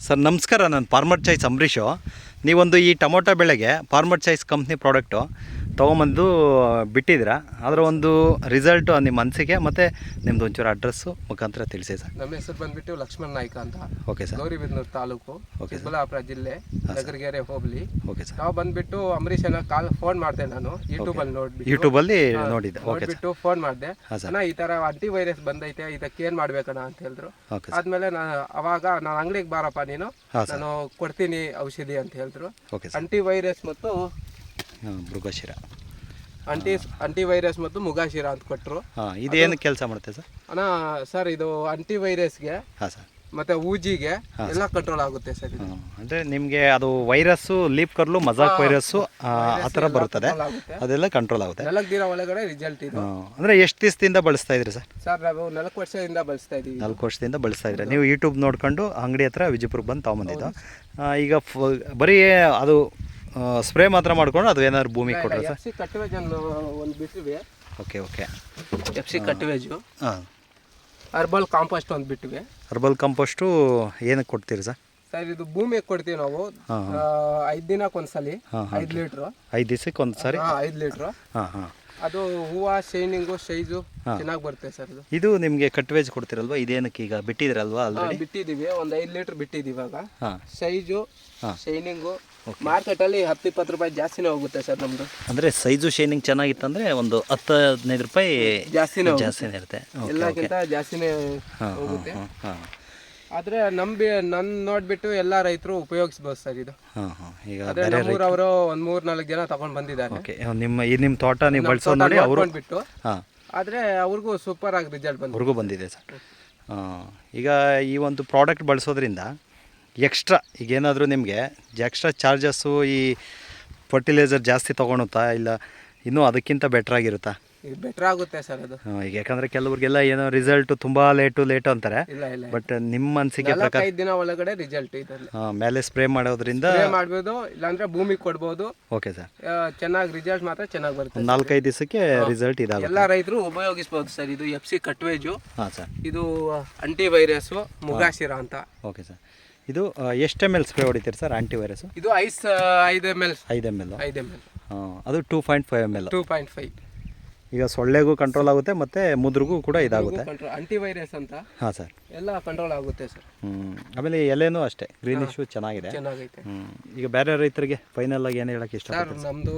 Sir ನಮಸ್ಕಾರ, ನಾನು farmer choice Ambareesh. ನೀವೊಂದು ಈ ಟೊಮೊಟೊ ಬೆಳೆಗೆ ಫಾರ್ಮರ್ ಚಾಯ್ಸ್ ಕಂಪ್ನಿ ಪ್ರಾಡಕ್ಟು ತೊಗೊಂಬಂದು ಬಿಟ್ಟಿದ್ದೀರಾ. ಅದರ ಒಂದು ರಿಸಲ್ಟು ನಿಮ್ಮ ಅನಿಸಿಕೆ ಮತ್ತು ನಿಮ್ಮದು ಒಂಚೂರು ಅಡ್ರೆಸ್ಸು ಮುಖಾಂತರ ತಿಳಿಸಿ ಸರ್. ನಮ್ಮ ಹೆಸರು ಬಂದುಬಿಟ್ಟು ಲಕ್ಷ್ಮಣ್ ನಾಯ್ಕ ಅಂತ. Okay sir. ಗೌರಿಬಿದನೂರು ತಾಲೂಕು, ಚಿಕ್ಕಬಳ್ಳಾಪುರ ಜಿಲ್ಲೆ, ನಗರಗೆರೆ ಹೋಬಳಿ. Okay sir. ನಾವು ಬಂದುಬಿಟ್ಟು ಅಂಬರೀಷನ ಫೋನ್ ಮಾಡಿದೆ, ನಾನು ಯೂಟ್ಯೂಬಲ್ಲಿ ಯೂಟ್ಯೂಬಲ್ಲಿ ನೋಡಿದ್ದೆ. ನೋಡಿಬಿಟ್ಟು ಫೋನ್ ಮಾಡಿದೆ, ಅಣ್ಣ ಈ ಥರ ಆಂಟಿ ವೈರಸ್ ಬಂದೈತೆ, ಇದಕ್ಕೆ ಏನು ಮಾಡ್ಬೇಕಣ್ಣ ಅಂತ ಹೇಳಿದ್ರು. ಆದಮೇಲೆ ಅವಾಗ ನಾನು ಅಂಗಡಿಗೆ ಬಾರಪ್ಪ ನೀನು, ನಾನು ಕೊಡ್ತೀನಿ ಔಷಧಿ ಅಂತ ಹೇಳಿದ್ರು. ಆಂಟಿ ವೈರಸ್ ಮತ್ತು ಮೃಗಶಿರ, ಆಂಟಿ ವೈರಸ್ ಮತ್ತು ಮುಗಾಶಿರ ಅಂತ ಕೊಟ್ಟರು. ಇದೇನು ಕೆಲಸ ಮಾಡುತ್ತೆ ಸರ್? ಅಣ್ಣ ಸರ್, ಇದು ಆಂಟಿ ವೈರಸ್ಗೆ ಮತ್ತೆ ಊಜಿಗೆ ಎಲ್ಲ ಕಂಟ್ರೋಲ್ ಆಗುತ್ತೆ ಸರ್. ಅಂದರೆ ನಿಮಗೆ ಅದು ವೈರಸ್ಸು, ಲೀಫ್ ಕರ್ಲು, ಮಜಾಕ್ ವೈರಸ್ಸು ಆ ಥರ ಬರುತ್ತದೆ, ಅದೆಲ್ಲ ಕಂಟ್ರೋಲ್ ಆಗುತ್ತೆ. 4 ದಿನ ಒಳಗಡೆ ರಿಸಲ್ಟ್ ಇದು. ಅಂದರೆ ಎಷ್ಟು ದಿವಸದಿಂದ ಬಳಸ್ತಾ ಇದ್ರಿ ಸರ್? ಸರ್ ನಾವು 4 ವರ್ಷದಿಂದ ಬಳಸ್ತಾ ಇದ್ದೀವಿ. 4 ವರ್ಷದಿಂದ ಬಳಸ್ತಾ ಇದ್ರೆ ನೀವು ಯೂಟ್ಯೂಬ್ ನೋಡ್ಕೊಂಡು ಅಂಗಡಿ ಹತ್ರ ವಿಜಯಪುರಕ್ಕೆ ಬಂದು ತೊಗೊಂಬಂದಿದ್ದು. ಈಗ ಬರೀ ಅದು ಸ್ಪ್ರೇ ಮಾತ್ರ ಮಾಡ್ಕೊಂಡು ಅದು ಏನಾದ್ರು ಭೂಮಿಗೆ ಕೊಟ್ಟರೆ ಸರ್? FC ಕಟ್ವೇಜ್ ಒಂದು ಬಿಟ್ಟಿವೆ. ಓಕೆ. FC ಕಟ್ವೇಜು, ಹಾಂ. ಹರ್ಬಲ್ ಕಾಂಪೋಸ್ಟ್ ಒಂದು ಬಿಟ್ಟಿವೆ. ಹರ್ಬಲ್ ಕಾಂಪೋಸ್ಟು ಏನಕ್ಕೆ ಕೊಡ್ತೀರಿ ಸರ್? ಸರ್ ಇದು ಭೂಮಿಗೆ ಕೊಡ್ತೀವಿ ನಾವು. 5 ದಿನಕ್ಕೊಂದ್ಸಲಿ 5 ಲೀಟ್ರು. 5 ದಿವಸಕ್ಕೆ ಒಂದು ಸಾರಿ 5 ಲೀಟ್ರು. ಹಾಂ. ಅದು ಹೂವು, ಶೈನಿಂಗು, ಸೈಜು ಚೆನ್ನಾಗಿ ಬರುತ್ತೆ ಸರ್. ಇದು ನಿಮಗೆ ಕಟ್ವೇಜ್ ಕೊಡ್ತಿರಲ್ವಾ? ಇದೇನಕ್ಕೆ ಈಗ ಬಿಟ್ಟಿದ್ರಲ್ವಾ? ಆಲ್ರೆಡಿ ಬಿಟ್ಟಿದ್ದೀವಿ, ಒಂದು 5 ಲೀಟ್ರ್ ಬಿಟ್ಟಿದ್ದೀವಿ ಇವಾಗ. ಸೈಜು, ಶೈನಿಂಗು ಮಾರ್ಕೆಟಲ್ಲಿ 10-20 ರೂಪಾಯಿ ಜಾಸ್ತಿನೇ ಹೋಗುತ್ತೆ ಸರ್ ನಮ್ಮದು. ಅಂದರೆ ಸೈಜು ಶೈನಿಂಗ್ ಚೆನ್ನಾಗಿತ್ತಂದರೆ ಒಂದು 10-15 ರೂಪಾಯಿ ಜಾಸ್ತಿನೇ ಇರುತ್ತೆ. ಎಲ್ಲಕ್ಕಿಂತ ಜಾಸ್ತಿನೇ ಹೋಗುತ್ತೆ. ಆದರೆ ನನ್ನ ನೋಡಿಬಿಟ್ಟು ಎಲ್ಲ ರೈತರು ಉಪಯೋಗಿಸ್ಬೋದು ಸರ್ ಇದು. ಈಗ ನಮ್ಮೂರವರು ಒಂದು 3-4 ಜನ ತಗೊಂಡು ಬಂದಿದ್ದಾರೆ. ನಿಮ್ಮ ತೋಟ ನೀವು ಬಳಸೋ ನೋಡಿ ಅವರು ಬಿಟ್ಟು, ಆದರೆ ಅವ್ರಿಗೂ ಸೂಪರ್ ಆಗಿ ರಿಸಲ್ಟ್ ಬಂದಿದೆ ಸರ್. ಈಗ ಈ ಒಂದು ಪ್ರಾಡಕ್ಟ್ ಬಳಸೋದ್ರಿಂದ ಎಕ್ಸ್ಟ್ರಾ ಈಗೇನಾದರೂ ನಿಮಗೆ ಎಕ್ಸ್ಟ್ರಾ ಚಾರ್ಜಸ್ಸು, ಈ ಫರ್ಟಿಲೈಸರ್ ಜಾಸ್ತಿ ತೊಗೊಳುತ್ತಾ, ಇಲ್ಲ ಇನ್ನೂ ಅದಕ್ಕಿಂತ ಬೆಟ್ರಾಗಿರುತ್ತಾ? ಬೆಟರ್ ಆಗುತ್ತೆ ಸರ್ ಅದು. ಈಗ ಯಾಕಂದರೆ ಕೆಲವ್ರಿಗೆಲ್ಲ ಏನೋ ರಿಸಲ್ಟ್ ತುಂಬ ಲೇಟು ಅಂತಾರೆ. ಬಟ್ ನಿಮ್ಮ ಅನಿಸಿಕೆ ಪ್ರಕಾರ 5 ದಿನ ಒಳಗಡೆ ರಿಸಲ್ಟ್ ಇದರಲ್ಲಿ. ಮೇಲೆ ಸ್ಪ್ರೇ ಮಾಡೋದ್ರಿಂದ ಮಾಡ್ಬೋದು, ಇಲ್ಲಾಂದ್ರೆ ಭೂಮಿಗೆ ಕೊಡ್ಬೋದು. Okay sir. ಚೆನ್ನಾಗಿ ರಿಸಲ್ಟ್ ಮಾತ್ರ ಚೆನ್ನಾಗಿ ಬರುತ್ತೆ. 4-5 ದಿವಸಕ್ಕೆ ರಿಸಲ್ಟ್ ಇದಾಗುತ್ತೆ. ಎಲ್ಲ ರೈತರು ಉಪಯೋಗಿಸ್ಬೋದು ಸರ್. ಇದು FC ಕಟ್ವೇಜು. ಹಾಂ ಸರ್. ಇದು ಆಂಟಿ ವೈರಸ್ಸು, ಮುಗಾಶಿರ ಅಂತ. Okay sir. ಇದು ಎಷ್ಟು ml ಸ್ಪ್ರೇ ಹೊಡಿತೀರಿ ಸರ್ ಆಂಟಿ ವೈರಸ್ಸು? ಇದು 5 ml. 5 ml. ಅದು 2.5 ml. 2.5. ಈಗ ಸೊಳ್ಳೆಗೂ ಕಂಟ್ರೋಲ್ ಆಗುತ್ತೆ ಮತ್ತು ಮುದ್ರಿಗೂ ಕೂಡ ಇದಾಗುತ್ತೆ. ಆಂಟಿ ವೈರಸ್ ಅಂತ. ಹಾಂ ಸರ್. ಎಲ್ಲ ಕಂಟ್ರೋಲ್ ಆಗುತ್ತೆ ಸರ್. ಆಮೇಲೆ ಎಲೆನೂ ಅಷ್ಟೇ ಗ್ರೀನಿಶು ಚೆನ್ನಾಗಿದೆ. ಈಗ ಬೇರೆ ರೈತರಿಗೆ ಫೈನಲ್ ಆಗಿ ಏನು ಹೇಳಕ್ಕೆ ಇಷ್ಟ ಸರ್? ನಮ್ಮದು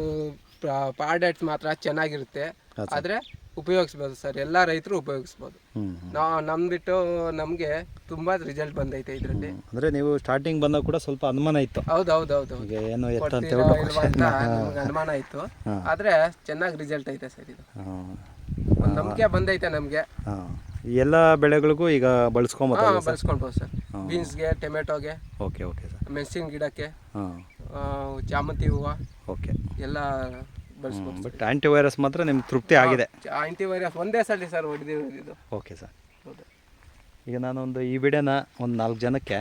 ಪ್ರಾಡಕ್ಟ್ ಮಾತ್ರ ಚೆನ್ನಾಗಿರುತ್ತೆ, ಆದರೆ ಉಪಯೋಗಿಸ್ಬೋದು ಸರ್. ಎಲ್ಲ ರೈತರು ಉಪಯೋಗಿಸ್ಬೋದು. ಬಿಟ್ಟು ನಮಗೆ ತುಂಬಾ ರಿಸಲ್ಟ್ ಬಂದೈತೆ ಇದರಲ್ಲಿ. ಅಂದರೆ ನೀವು ಸ್ಟಾರ್ಟಿಂಗ್ ಬಂದಾಗ ಕೂಡ ಸ್ವಲ್ಪ ಅನುಮಾನ ಇತ್ತು. ಹೌದು. ಏನು ಅನುಮಾನ ಇತ್ತು, ಆದರೆ ಚೆನ್ನಾಗಿ ರಿಸಲ್ಟ್ ಐತೆ ಸರ್. ಇದು ಒಂದು ನಂಬಿಕೆ ಬಂದೈತೆ ನಮಗೆ. ಎಲ್ಲ ಬೆಳೆಗಳಿಗೂ ಈಗ ಬಳಸ್ಕೊಬೋದು ಸರ್. ಬೀನ್ಸ್ಗೆ, ಟೊಮೆಟೊಗೆ. Okay sir. ಮೆಣಸಿನ ಗಿಡಕ್ಕೆ, ಚಾಮಂತಿ ಹೂವು, ಓಕೆ ಎಲ್ಲ ಬಳಸ್ಬೋದು. ಬಟ್ ಆಂಟಿ ವೈರಸ್ ಮಾತ್ರ ನಿಮ್ಗೆ ತೃಪ್ತಿ ಆಗಿದೆ? ಆಂಟಿ ವೈರಸ್ ಒಂದೇ ಸಲ ಸರ್ ಹೊಡೆದಿರೋದು. Okay sir. ಈಗ ನಾನೊಂದು ಈ ವಿಡಿಯೋನ ಒಂದು 4 ಜನಕ್ಕೆ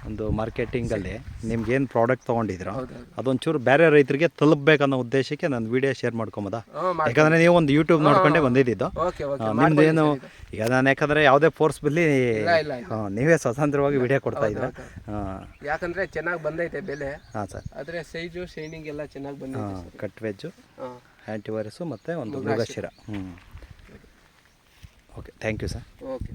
ಒಂದು ಮಾರ್ಕೆಟಿಂಗಲ್ಲಿ ನಿಮ್ಗೇನು ಪ್ರಾಡಕ್ಟ್ ತೊಗೊಂಡಿದ್ರು ಅದೊಂಚೂರು ಬೇರೆ ರೈತರಿಗೆ ತಲುಪಬೇಕನ್ನೋ ಉದ್ದೇಶಕ್ಕೆ ನಾನು ವಿಡಿಯೋ ಶೇರ್ ಮಾಡ್ಕೊಬೋದಾ? ಯಾಕಂದರೆ ನೀವು ಒಂದು ಯೂಟ್ಯೂಬ್ ನೋಡ್ಕೊಂಡೇ ಬಂದಿದ್ದು. ನಿಮ್ದೇನು ಈಗ ನಾನು ಯಾಕಂದರೆ ಯಾವುದೇ ಫೋರ್ಸ್ ಬಲ್ಲಿ ನೀವೇ ಸ್ವತಂತ್ರವಾಗಿ ವಿಡಿಯೋ ಕೊಡ್ತಾ ಇದ್ರೆ, ಯಾಕಂದರೆ ಚೆನ್ನಾಗಿ ಬಂದೈತೆ ಬೆಲೆ. ಹಾಂ ಸರ್. ಆದರೆ ಸೈಜು, ಶೈನಿಂಗ್ ಎಲ್ಲ ಚೆನ್ನಾಗಿ ಬಂದೈತೆ. ಕಟ್ವೆಜ್ಜು, ಆ್ಯಂಟಿ ವೈರಸ್ಸು ಮತ್ತು ಒಂದು Mrigashira. Okay, thank you sir. Okay.